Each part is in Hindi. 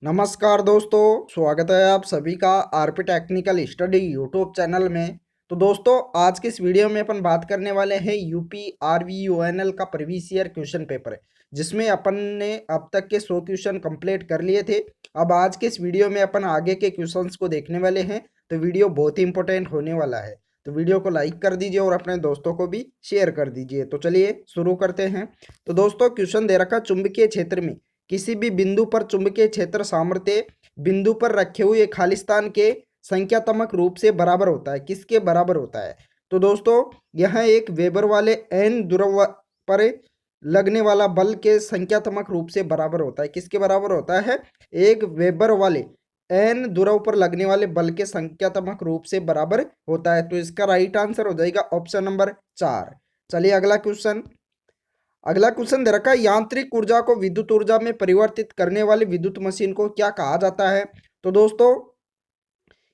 नमस्कार दोस्तों, स्वागत है आप सभी का RP technical study YouTube channel में। तो दोस्तों, आज के इस वीडियो में अपन बात करने वाले हैं यूपी आरवीयूएनएल का प्रीवियस ईयर क्वेश्चन पेपर, जिसमें अपन ने अब तक के 100 क्वेश्चन कंप्लीट कर लिए थे। अब आज के इस वीडियो में अपन आगे के क्वेश्चंस को देखने वाले हैं, तो वीडियो बहुत ही इंपॉर्टेंट होने वाला है। तो वीडियो को लाइक कर दीजिए और अपने दोस्तों को भी शेयर कर दीजिए। तो चलिए शुरू करते हैं। तो दोस्तों, क्वेश्चन दे रखा, चुंबकीय क्षेत्र में किसी भी बिंदु पर चुंबकीय क्षेत्र सामर्थ्य बिंदु पर रखे हुए खालिस्तान के संख्यात्मक रूप से बराबर होता है। किसके बराबर होता है? तो दोस्तों, यह एक वेबर वाले एन ध्रुव पर लगने वाला बल के संख्यात्मक रूप से बराबर होता है। किसके बराबर होता है? एक वेबर वाले एन ध्रुव पर लगने वाले बल के संख्यात्मक रूप से बराबर होता है। तो इसका राइट आंसर हो जाएगा ऑप्शन नंबर 4। चलिए अगला क्वेश्चन दे रखा है, यांत्रिक ऊर्जा को विद्युत ऊर्जा में परिवर्तित करने वाली विद्युत मशीन को क्या कहा जाता है? तो दोस्तों,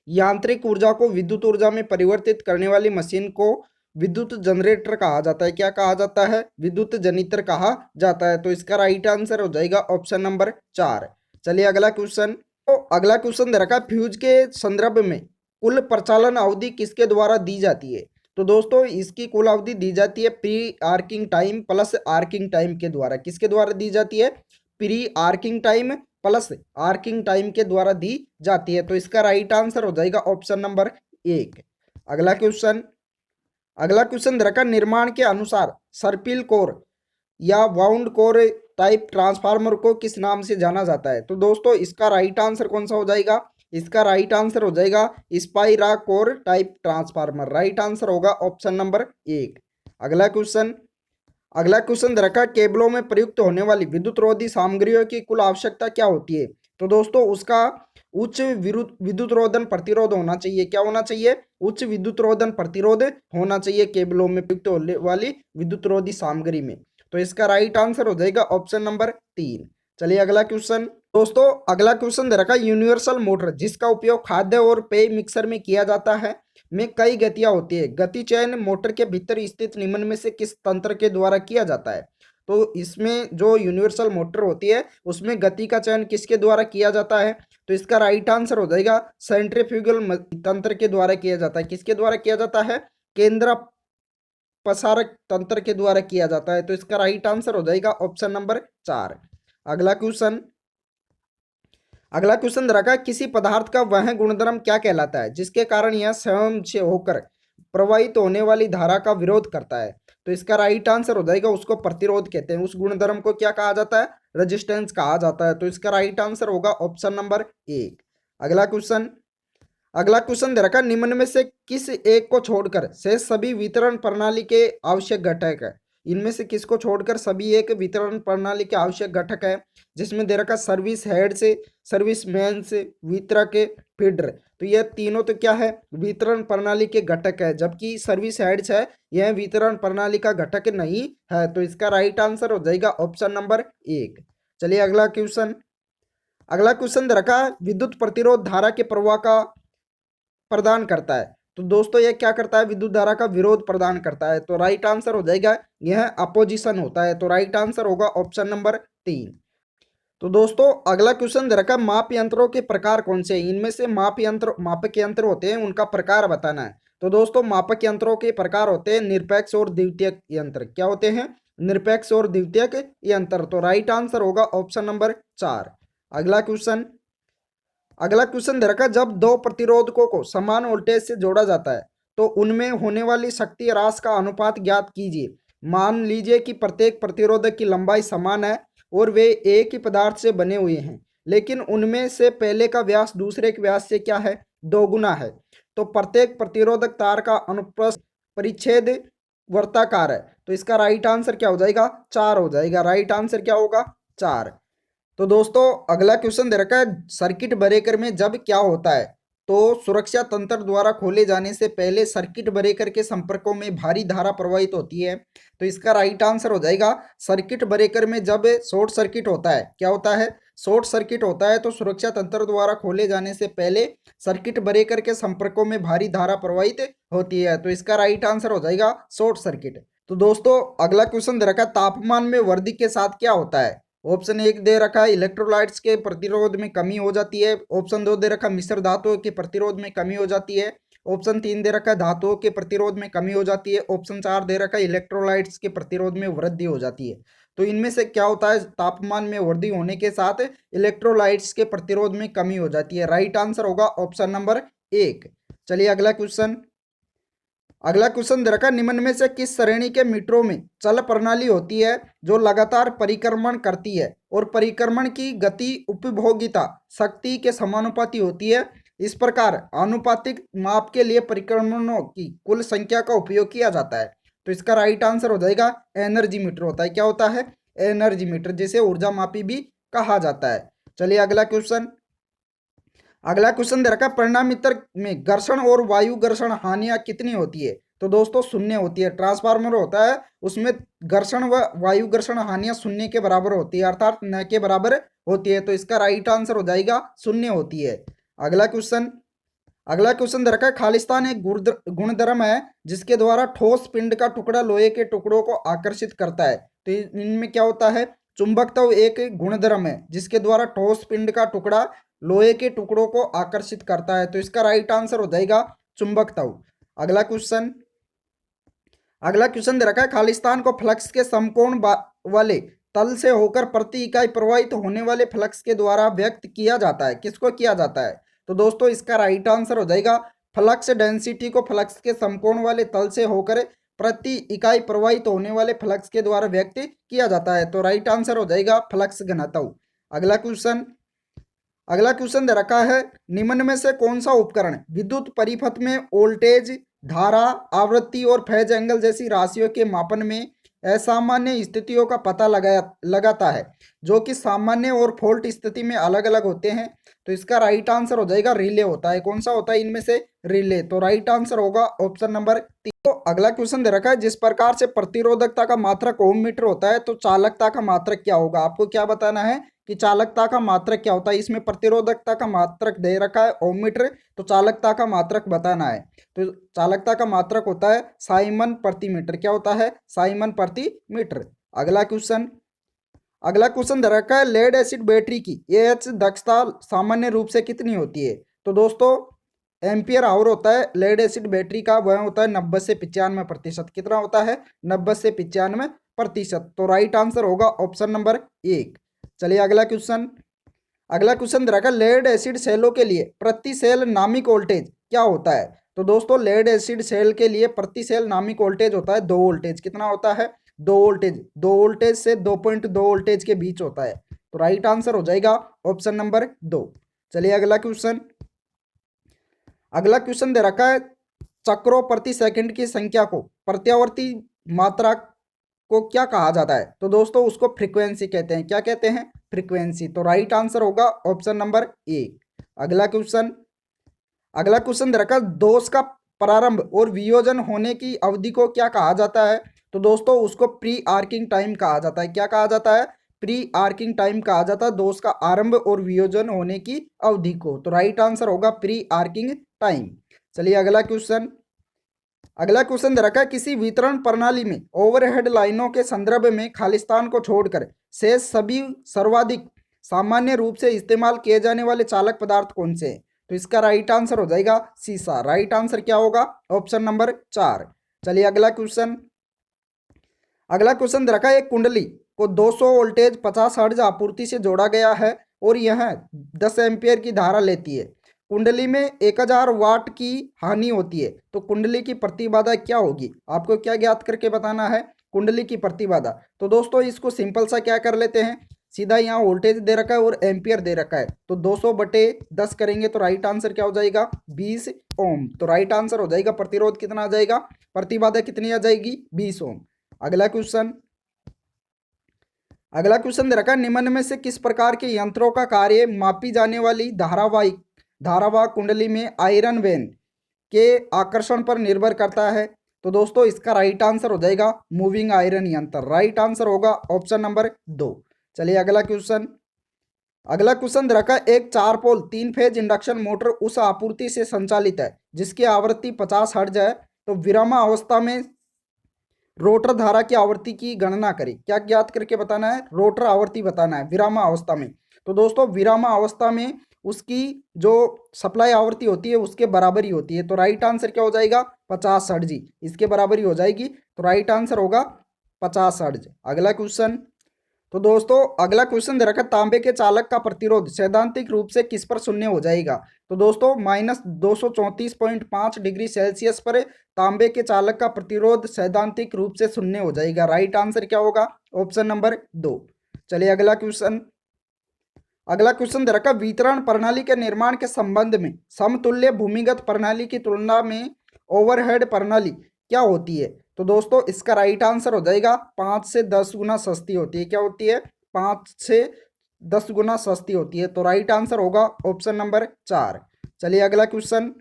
यांत्रिक ऊर्जा को विद्युत ऊर्जा में परिवर्तित करने वाली मशीन को विद्युत जनरेटर कहा जाता है। क्या कहा जाता है? विद्युत जनरेटर कहा जाता है। तो इसका राइट आंसर हो जाएगा ऑप्शन नंबर 4। चलिए अगला क्वेश्चन दे रखा है, फ्यूज के संदर्भ में कुल प्रचालन अवधि किसके द्वारा दी जाती है? तो दोस्तों, इसकी कुल अवधि दी जाती है pre arcing time plus arcing time के द्वारा। किसके द्वारा दी जाती है? Pre arcing time plus arcing time के द्वारा दी जाती है। तो इसका राइट आंसर हो जाएगा ऑप्शन नंबर 1। अगला क्वेश्चन रखा, निर्माण के अनुसार सर्पिल कोर या वाउंड कोर टाइप ट्रांसफार्मर को किस नाम से जाना जाता है? तो दोस्तों, इसका राइट आंसर कौन सा हो जाएगा? इसका राइट आंसर हो जाएगा Spira core type transformer. Right answer होगा ऑप्शन नंबर 1। अगला क्वेश्चन रखा, केबलों में प्रयुक्त होने वाली विद्युत रोधी सामग्रियों की कुल आवश्यकता क्या होती है? तो दोस्तों, उसका उच्च विद्युत रोधन प्रतिरोध होना चाहिए। क्या होना चाहिए? उच्च विद्युत रोधन प्रतिरोध होना चाहिए केबलों में प्रयुक्त होने वाली विद्युत रोधी सामग्री में। तो इसका राइट आंसर हो जाएगा ऑप्शन नंबर 3। चलिए अगला क्वेश्चन दे रखा, यूनिवर्सल मोटर जिसका उपयोग खाद्य और पेय मिक्सर में किया जाता है में कई गतियां होती है। गति चयन मोटर के भीतर स्थित निम्न में से किस तंत्र के द्वारा किया जाता है? तो इसमें जो यूनिवर्सल मोटर होती है उसमें गति का चयन किसके द्वारा किया जाता है? तो इसका राइट आंसर हो जाएगा सेंट्रीफ्यूगल तंत्र के द्वारा किया जाता है। किसके द्वारा किया जाता है? केंद्र पसारक तंत्र के द्वारा किया जाता है। तो इसका राइट आंसर हो जाएगा ऑप्शन नंबर 4। अगला क्वेश्चन रखा, किसी पदार्थ का वह गुणधर्म क्या कहलाता है जिसके कारण यह स्वयं से होकर प्रवाहित होने वाली धारा का विरोध करता है? तो इसका राइट आंसर हो जाएगा, उसको प्रतिरोध कहते हैं। उस गुणधर्म को क्या कहा जाता है? रेजिस्टेंस कहा जाता है। तो इसका राइट आंसर होगा ऑप्शन नंबर 1। अगला क्वेश्चन दे रखा, निम्न में से किस एक को छोड़कर शेष सभी वितरण प्रणाली के आवश्यक घटक है? इनमें से किसको छोड़कर सभी एक वितरण प्रणाली के आवश्यक घटक है? जिसमें दे रखा सर्विस हेड से, सर्विस मैन से, वितरक, फीडर। तो यह तीनों तो क्या है? वितरण प्रणाली के घटक है, जबकि सर्विस हेड्स है यह वितरण प्रणाली का घटक नहीं है। तो इसका राइट आंसर हो जाएगा ऑप्शन नंबर 1। चलिए अगला क्वेश्चन दे रखा, विद्युत प्रतिरोध धारा के प्रवाह का प्रदान करता है। तो दोस्तों, यह क्या करता है? विद्युत धारा का विरोध प्रदान करता है। तो राइट आंसर हो जाएगा, यह अपोजिशन होता है। तो राइट आंसर होगा ऑप्शन नंबर 3। तो दोस्तों, अगला क्वेश्चन दे रखा, माप यंत्रों के प्रकार कौन से हैं? इनमें से मापक यंत्र होते हैं, उनका प्रकार बताना है। तो दोस्तों, मापक यंत्रों के प्रकार होते हैं निरपेक्ष और द्वितीयक यंत्र। क्या होते हैं? निरपेक्ष और द्वितीयक यंत्र। तो राइट आंसर होगा ऑप्शन नंबर 4। अगला क्वेश्चन दे रखा, जब दो प्रतिरोधकों को समान वोल्टेज से जोड़ा जाता है तो उनमें होने वाली शक्ति ह्रास का अनुपात ज्ञात कीजिए। मान लीजिए कि प्रत्येक प्रतिरोधक की लंबाई समान है और वे एक ही पदार्थ से बने हुए हैं, लेकिन उनमें से पहले का व्यास दूसरे के व्यास से क्या है? दोगुना है। तो प्रत्येक प्रतिरोधक तार का अनुप्रस्थ परिच्छेद वर्ताकार है। तो इसका राइट आंसर क्या हो जाएगा? 4 हो जाएगा। राइट आंसर क्या होगा? 4। तो दोस्तों, अगला क्वेश्चन दे रखा है, सर्किट ब्रेकर में जब क्या होता है? तो सुरक्षा तंत्र द्वारा खोले जाने से पहले सर्किट ब्रेकर के संपर्कों में भारी धारा प्रवाहित होती है। तो इसका राइट आंसर हो जाएगा, सर्किट ब्रेकर में जब शॉर्ट सर्किट होता है, क्या होता है? शॉर्ट सर्किट होता है तो सुरक्षा तंत्र द्वारा खोले जाने से पहले सर्किट ब्रेकर के संपर्कों में भारी धारा प्रवाहित होती है। तो इसका राइट आंसर हो जाएगा शॉर्ट सर्किट। तो दोस्तों, अगला क्वेश्चन दे रखा है, तापमान में वृद्धि के साथ क्या होता है? ऑप्शन 1 दे रखा है इलेक्ट्रोलाइट्स के प्रतिरोध में कमी हो जाती है। ऑप्शन 2 दे रखा है मिश्र धातुओं के प्रतिरोध में कमी हो जाती है। ऑप्शन 3 दे रखा है धातुओं के प्रतिरोध में कमी हो जाती है। ऑप्शन 4 दे रखा है इलेक्ट्रोलाइट्स के प्रतिरोध में वृद्धि हो जाती है। तो इनमें से क्या होता है, तापमान में वृद्धि होने के साथ इलेक्ट्रोलाइट्स के प्रतिरोध में कमी हो जाती है। राइट आंसर होगा ऑप्शन नंबर 1। चलिए अगला क्वेश्चन। अगला क्वेश्चन दे रखा है निम्न में से किस श्रेणी के मीटरों में चल प्रणाली होती है जो लगातार परिक्रमण करती है और परिक्रमण की गति उपभोगिता शक्ति के समानुपाती होती है। इस प्रकार आनुपातिक माप के लिए परिक्रमणों की कुल संख्या का उपयोग किया जाता है। तो इसका राइट आंसर हो जाएगा एनर्जी मीटर होता है। क्या होता है? एनर्जी मीटर, जिसे ऊर्जा मापी भी कहा जाता है। चलिए अगला क्वेश्चन। अगला क्वेश्चन दे रखा है परिणामीतर में घर्षण और वायु घर्षण हानियां कितनी होती है? तो दोस्तों शून्य होती है। ट्रांसफार्मर होता है उसमें घर्षण व वायु घर्षण हानियां शून्य के बराबर होती है, अर्थात न के बराबर होती है। तो इसका राइट आंसर हो जाएगा शून्य होती है। अगला क्वेश्चन। अगला क्वेश्चन दे रखा है खालिस्तान एक गुणधर्म है जिसके द्वारा ठोस पिंड का टुकड़ा लोहे के टुकड़ों को आकर्षित करता है। तो इनमें क्या होता है? चुंबकत्व एक गुणधर्म है जिसके द्वारा ठोस पिंड का टुकड़ा लोहे के टुकड़ों को आकर्षित करता है। तो इसका राइट आंसर हो जाएगा चुंबकत्व। अगला क्वेश्चन। अगला क्वेश्चन दे रखा है खालिस्तान को फ्लक्स के समकोण वाले तल से होकर प्रति इकाई प्रवाहित होने वाले फ्लक्स के द्वारा व्यक्त किया जाता है। किसको किया जाता है? तो दोस्तों इसका राइट आंसर हो जाएगा फ्लक्स डेंसिटी को फ्लक्स के समकोण वाले तल से होकर प्रति इकाई प्रवाहित होने वाले फ्लक्स के द्वारा व्यक्त किया जाता है। तो राइट आंसर हो जाएगा फ्लक्स घनत्व। अगला क्वेश्चन। अगला क्वेश्चन दे रखा है निम्न में से कौन सा उपकरण विद्युत परिपथ में वोल्टेज, धारा, आवृत्ति और फेज एंगल जैसी राशियों के मापन में असामान्य स्थितियों का पता लगाता है जो कि सामान्य और फॉल्ट स्थिति में अलग अलग होते हैं। तो इसका राइट आंसर हो जाएगा रिले होता है। कौन सा होता है इनमें से? रिले। तो राइट आंसर होगा ऑप्शन नंबर 3। तो अगला क्वेश्चन दे रखा है जिस प्रकार से प्रतिरोधकता का मात्रक ओम मीटर होता है तो चालकता का मात्रक क्या होगा? आपको क्या बताना है कि चालकता का मात्रक क्या होता है। इसमें प्रतिरोधकता का मात्रक दे रखा है ओम मीटर, तो चालकता का मात्रक बताना है। तो चालकता का मात्रक होता है साइमन प्रति मीटर। क्या होता है? साइमन प्रति मीटर। अगला क्वेश्चन। अगला क्वेश्चन दे रखा है लेड एसिड बैटरी की एएच दक्षता सामान्य रूप से कितनी होती है? तो दोस्तों एम्पियर आवर होता है लेड एसिड बैटरी का, वह होता है 90 से 95%। कितना होता है? 90 से 95%। तो राइट आंसर होगा ऑप्शन नंबर 1। चलिए अगला क्वेश्चन। अगला क्वेश्चन दे रखा है लेड एसिड सेलों के लिए प्रति सेल नामिक वोल्टेज क्या होता है? तो दोस्तों लेड एसिड सेल के लिए प्रति सेल नामिक वोल्टेज होता है 2 वोल्टेज। कितना होता है? 2 वोल्टेज। 2 वोल्टेज से 2.2 वोल्टेज के बीच होता है। तो राइट आंसर हो जाएगा ऑप्शन नंबर 2। चलिए अगला क्वेश्चन। अगला क्वेश्चन दे रखा है चक्रों प्रति सेकंड की संख्या को प्रत्यावर्ती मात्रा को क्या कहा जाता है? तो दोस्तों उसको फ्रीक्वेंसी कहते हैं। क्या कहते हैं? फ्रीक्वेंसी। तो राइट आंसर होगा ऑप्शन नंबर 1। अगला क्वेश्चन। अगला क्वेश्चन दे रखा है दोष का प्रारंभ और वियोजन होने की अवधि को क्या कहा जाता है? तो दोस्तों उसको प्री आर्किंग टाइम कहा जाता है। क्या कहा जाता है? प्री आर्किंग टाइम कहा जाता है दोष का आरंभ और वियोजन होने की अवधि को। तो राइट आंसर होगा प्री आर्किंग टाइम। चलिए अगला क्वेश्चन। अगला क्वेश्चन दे रखा है किसी वितरण प्रणाली में ओवरहेड लाइनों के संदर्भ में खालिस्तान को छोड़कर शेष सभी सर्वाधिक सामान्य रूप से इस्तेमाल किए जाने वाले चालक पदार्थ कौन से हैं? तो इसका राइट आंसर हो जाएगा सीसा। राइट आंसर क्या होगा? Option number 4। चलिए अगला क्वेश्चन। अगला क्वेश्चन दे रखा है एक कुंडली को 200 वोल्टेज 50 हर्ट्ज आपूर्ति से जोड़ा गया है और यह 10 एम्पियर की धारा लेती है। कुंडली में 1000 वाट की हानि होती है तो कुंडली की प्रतिबाधा क्या होगी? आपको क्या ज्ञात करके बताना है? कुंडली की प्रतिबाधा। तो दोस्तों इसको सिंपल सा क्या कर लेते हैं, सीधा यहाँ वोल्टेज दे रखा है और एम्पियर दे रखा है तो 200/10 करेंगे तो राइट आंसर क्या हो जाएगा? 20 ओम। तो राइट आंसर हो जाएगा प्रतिरोध कितना आ जाएगा, प्रतिबाधा कितनी आ जाएगी? 20 ओम। अगला क्वेश्चन। अगला क्वेश्चन दे रखा है निम्न में से किस प्रकार के यंत्रों का कार्य मापी जाने वाली धारावाह कुंडली में आयरन वेन के आकर्षण पर निर्भर करता है? तो दोस्तों इसका राइट आंसर हो जाएगा मूविंग आयरन यंत्र। राइट आंसर होगा ऑप्शन नंबर 2। चलिए अगला क्वेश्चन। अगला क्वेश्चन रखा एक 4 पोल 3 फेज इंडक्शन मोटर उस आपूर्ति से संचालित है जिसकी आवृत्ति 50 हर्ट्ज है। तो विरामावस्था में रोटर धारा की आवृत्ति की गणना करें। क्या ज्ञात करके बताना है? रोटर आवृत्ति बताना है विरामावस्था में। तो दोस्तों विरामावस्था में उसकी जो सप्लाई आवृत्ति होती है उसके बराबर ही होती है। तो राइट आंसर क्या हो जाएगा? 50 हर्ट्ज जी, इसके बराबर ही हो जाएगी। तो राइट आंसर होगा 50 हर्ट्ज। अगला क्वेश्चन। तो दोस्तों अगला क्वेश्चन दे रखा है, तांबे के चालक का प्रतिरोध सैद्धांतिक रूप से किस पर शून्य हो जाएगा? तो दोस्तों -234.5 डिग्री सेल्सियस पर तांबे के चालक का प्रतिरोध सैद्धांतिक रूप से शून्य हो जाएगा। राइट आंसर क्या होगा? Option number 2। चलिए अगला क्वेश्चन। अगला क्वेश्चन दे रखा, वितरण प्रणाली के निर्माण के संबंध में समतुल्य भूमिगत प्रणाली की तुलना में ओवरहेड प्रणाली क्या होती है? तो दोस्तों इसका राइट आंसर हो जाएगा 5 से 10 गुना सस्ती होती है। क्या होती है? 5 से 10 गुना सस्ती होती है। तो राइट आंसर होगा ऑप्शन नंबर 4। चलिए अगला क्वेश्चन।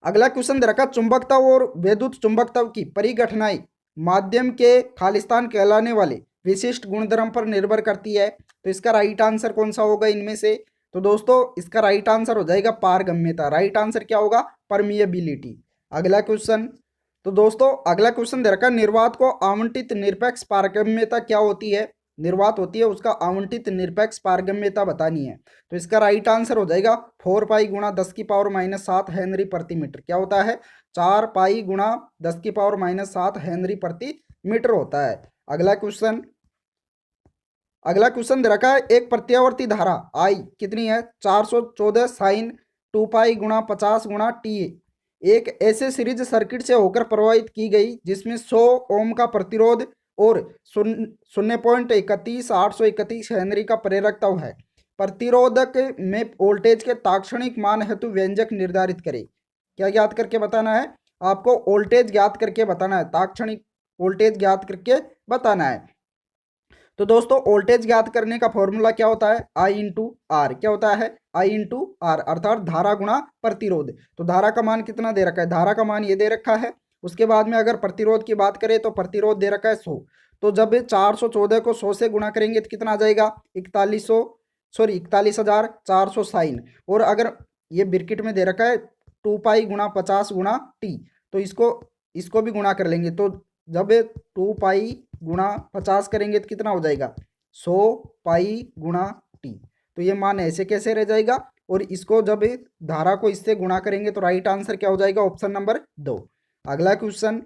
अगला क्वेश्चन दे रखा, चुंबकत्व और विद्युत चुंबकत्व की परिघटनाएं माध्यम के खालिस्तान कहलाने वाले विशिष्ट गुणधर्म पर निर्भर करती है। तो इसका राइट आंसर कौन सा होगा इनमें से? तो दोस्तों इसका राइट आंसर हो जाएगा पारगम्यता। राइट आंसर क्या होगा? परमिएबिलिटी। अगला क्वेश्चन। तो दोस्तों अगला क्वेश्चन दे रखा है, निर्वात को आवंटित निरपेक्ष पारगम्यता क्या होती है? निर्वात होती है उसका आवंटित निरपेक्ष पारगम्यता बतानी है। तो इसका राइट आंसर हो जाएगा 4 पाई गुणा 10⁻⁷ हेनरी प्रति मीटर। क्या होता है? 4 पाई गुणा 10⁻⁷ हेनरी प्रति मीटर होता है। अगला क्वेश्चन। अगला क्वेश्चन दे रखा है, एक प्रत्यावर्ती धारा आई कितनी है? 414 साइन 2 पाई गुणा 50 गुणा टी एक ऐसे सीरीज सर्किट से होकर प्रवाहित की गई जिसमें 100 ओम का प्रतिरोध और 0.31831 हेनरी का प्रेरकत्व है। प्रतिरोधक में वोल्टेज के तात्क्षणिक मान हेतु व्यंजक निर्धारित करें। क्या ज्ञात करके बताना है? आपको वोल्टेज ज्ञात करके बताना है, तात्क्षणिक वोल्टेज ज्ञात करके बताना है। तो दोस्तों वोल्टेज ज्ञात करने का फॉर्मूला क्या होता है? I into R. क्या होता है? I इंटू आर, अर्थात धारा गुणा प्रतिरोध। तो धारा का मान कितना दे रखा है? धारा का मान ये दे रखा है। उसके बाद में अगर प्रतिरोध की बात करें तो प्रतिरोध दे रखा है 100। तो जब 414 को 100 से गुणा करेंगे तो कितना आ जाएगा? 41,400 साइन। और अगर ये ब्रैकेट में दे रखा है 2 पाई गुणा 50 गुणा टी, तो इसको भी गुणा कर लेंगे। तो जब 2 पाई गुणा 50 करेंगे तो कितना हो जाएगा? 100 पाई गुणा टी। तो ये मान ऐसे कैसे रह जाएगा? और इसको जब धारा को इससे गुणा करेंगे तो राइट आंसर क्या हो जाएगा? Option number 2। अगला क्वेश्चन।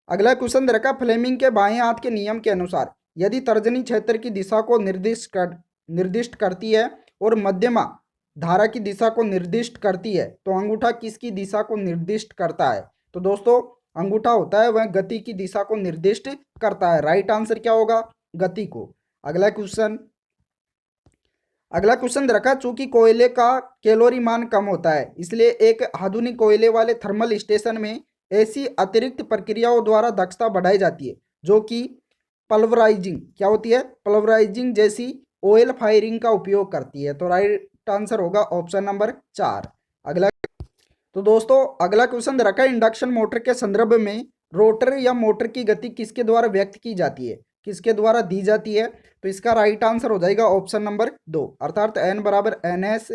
अगला क्वेश्चन दे रखा, फ्लेमिंग के बाएं हाथ के नियम के अनुसार यदि तर्जनी क्षेत्र की दिशा को निर्दिष्ट करती है और मध्यमा धारा की दिशा को निर्दिष्ट करती है तो अंगूठा किसकी दिशा को निर्दिष्ट करता है? तो दोस्तों अंगूठा होता है वह गति की दिशा को निर्दिष्ट करता है। राइट आंसर क्या होगा? गति को। अगला क्वेश्चन। अगला क्वेश्चन रखा, चूंकि कोयले का कैलोरी मान कम होता है इसलिए एक आधुनिक कोयले वाले थर्मल स्टेशन में ऐसी अतिरिक्त प्रक्रियाओं द्वारा दक्षता बढ़ाई जाती है जो कि पल्वराइजिंग क्या होती है? पल्वराइजिंग जैसी ऑयल फायरिंग का उपयोग करती है। तो राइट आंसर होगा ऑप्शन नंबर 4। अगला। तो दोस्तों अगला क्वेश्चन रखा है, इंडक्शन मोटर के संदर्भ में रोटर या मोटर की गति किसके द्वारा व्यक्त की जाती है? किसके द्वारा दी जाती है? तो इसका राइट आंसर हो जाएगा ऑप्शन नंबर 2, अर्थात n बराबर ns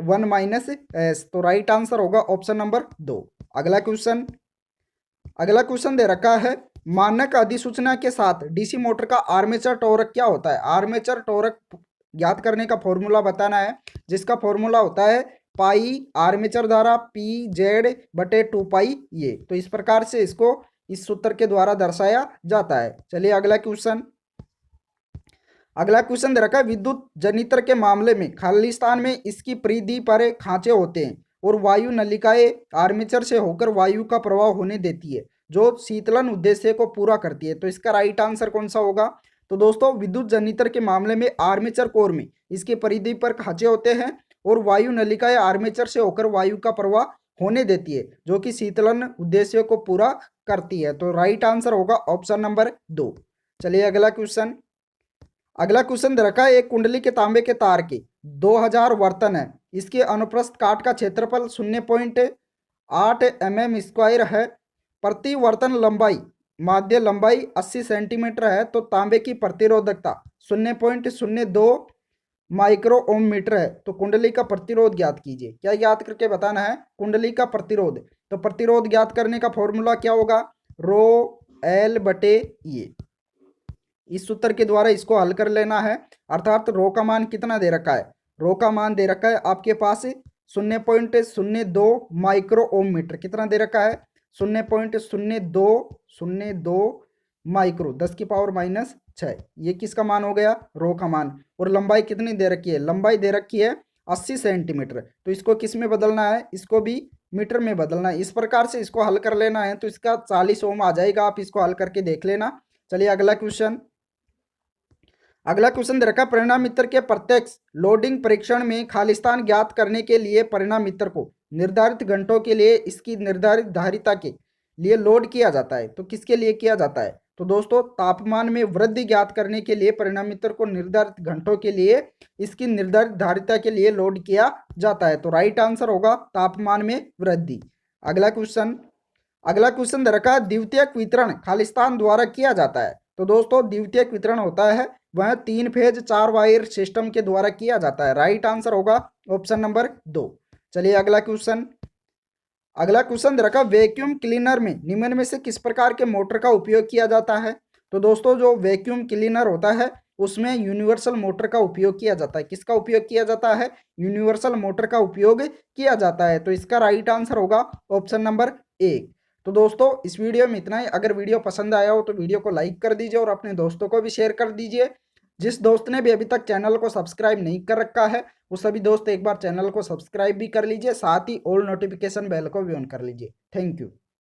1 माइनस एस। तो राइट आंसर होगा ऑप्शन नंबर 2। अगला क्वेश्चन। अगला क्वेश्चन दे रखा है, मानक अधिसूचना के साथ डीसी मोटर का आर्मेचर टॉर्क क्या होता है? आर्मेचर टॉर्क ज्ञात करने का फॉर्मूला बताना है, जिसका फॉर्मूला होता है पाई आर्मेचर धारा पी जेड बटे 2 पाई ये। तो इस प्रकार से इसको इस सूत्र के द्वारा दर्शाया जाता है। चलिए अगला क्वेश्चन। अगला क्वेश्चन दे रखा है, विद्युत जनित्र के मामले में खालिस्तान में इसकी परिधि पर खांचे होते हैं और वायु नलिकाएं आर्मेचर से होकर वायु का प्रवाह होने देती है जो शीतलन उद्देश्य को पूरा करती है। तो इसका राइट आंसर कौन सा होगा? तो दोस्तों विद्युत जनित्र के मामले में आर्मेचर कोर में इसकी परिधि पर खांचे होते हैं और वायु नलिकाएं आर्मेचर से होकर वायु का प्रवाह होने देती है जो कि शीतलन उद्देश्य को पूरा करती है। तो राइट आंसर होगा ऑप्शन नंबर 2। चलिए अगला क्वेश्चन। अगला क्वेश्चन दे रखा है, एक कुंडली के तांबे के तार के 2000 वर्तन है, इसके अनुप्रस्थ काट का क्षेत्रफल 0.8 mm² है, प्रति वर्तन लंबाई माध्य लंबाई 80 सेंटीमीटर है, तो तांबे की प्रतिरोधकता 0.02 माइक्रो ओम मीटर है। तो कुंडली का प्रतिरोध ज्ञात कीजिए। क्या ज्ञात करके बताना है? कुंडली का प्रतिरोध। तो प्रतिरोध ज्ञात करने का फॉर्मूला क्या होगा? रो एल बटे ये। इस सूत्र के द्वारा इसको हल कर लेना है, अर्थात रो का मान कितना दे रखा है, रो का मान दे रखा है आपके पास 0.02 माइक्रो ओम मीटर। कितना दे रखा है, 0.02 माइक्रो 10⁻⁻6। ये किसका मान हो गया, रो का मान। और लंबाई कितनी दे रखी है, लंबाई दे रखी है 80 सेंटीमीटर। तो इसको किस में बदलना है, इसको भी मीटर में बदलना है। इस प्रकार से इसको हल कर लेना है, तो इसका 40 ओम आ जाएगा। आप इसको हल करके देख लेना। चलिए अगला क्वेश्चन दे रखा, परिणाम मित्र के प्रत्यक्ष लोडिंग परीक्षण में खालिस्तान ज्ञात करने के लिए परिणाम मित्र को निर्धारित घंटों के लिए इसकी निर्धारित धारिता के लिए लोड किया जाता है। तो किसके लिए किया जाता है, तो दोस्तों तापमान में वृद्धि ज्ञात करने के लिए परिणाम मित्र को निर्धारित घंटों के लिए इसकी निर्धारित धारिता के लिए लोड किया जाता है। तो राइट आंसर होगा तापमान में वृद्धि। अगला क्वेश्चन दे रखा, द्वितीयक वितरण खालिस्तान द्वारा किया जाता है। तो दोस्तों द्वितीयक वितरण होता है वह 3 फेज 4 वायर सिस्टम के द्वारा किया जाता है। राइट आंसर होगा ऑप्शन नंबर 2। चलिए अगला क्वेश्चन दे रखा, वैक्यूम क्लीनर में निम्न में से किस प्रकार के मोटर का उपयोग किया जाता है। तो दोस्तों जो वैक्यूम क्लीनर होता है उसमें यूनिवर्सल मोटर का उपयोग किया जाता है। किसका उपयोग किया जाता है, यूनिवर्सल मोटर का उपयोग किया जाता है। तो इसका राइट आंसर होगा ऑप्शन नंबर 1। तो दोस्तों इस वीडियो में इतना ही। अगर वीडियो पसंद आया हो तो वीडियो को लाइक कर दीजिए और अपने दोस्तों को भी शेयर कर दीजिए। जिस दोस्त ने भी अभी तक चैनल को सब्सक्राइब नहीं कर रखा है वो सभी दोस्त एक बार चैनल को सब्सक्राइब भी कर लीजिए, साथ ही ऑल नोटिफिकेशन बेल को भी ऑन कर लीजिए। Thank you.